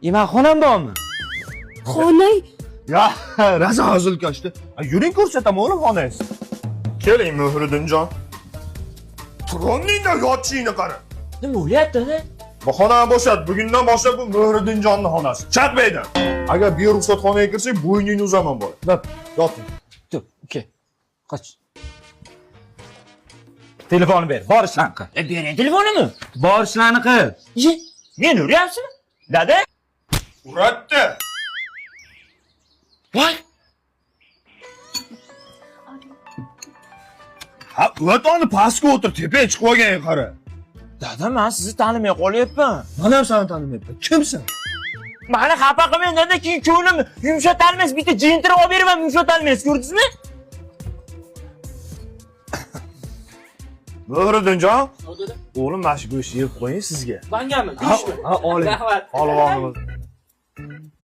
Yemakxonam bormi? Xonang? Ya, raza hazilkashdi. Yuring ko'rsataman o'g'lim xonangizni. Keling Muhriddinjon. Troningda yotishingni qara. Nima bo'lyapti? Bu xonani bo'shat. Bugundan boshlab bu Muhriddinjonning xonasi. Chaqmaydi. Agar bu ruxsatxonaga kirsak, bo'yningni uzaman bola. Bop, yoting. Tur, uka. Qoch. Telefonni ber, borishlarni qil. Bering telefonimni. Borishlarni qil. Meni uryapsizmi? Dada? Uratdi. Voy! Ha, uratoni pastga o'tir, tepaga chiqib olgan qara. Dada, men sizni tanimay qolyapman. Men ham seni tanimayapman. Kimsan? Meni xafa qilmang, dada, keyin ko'nglim yumshatalmas, bitta jintirib olib beraman, yumshatalmas, ko'rdingizmi? Muhriddinjon. O'g'lim mana shu go'shtni yeb qo'ying sizga. Mangami? Ha, oling. Rahmat. Olib olamiz.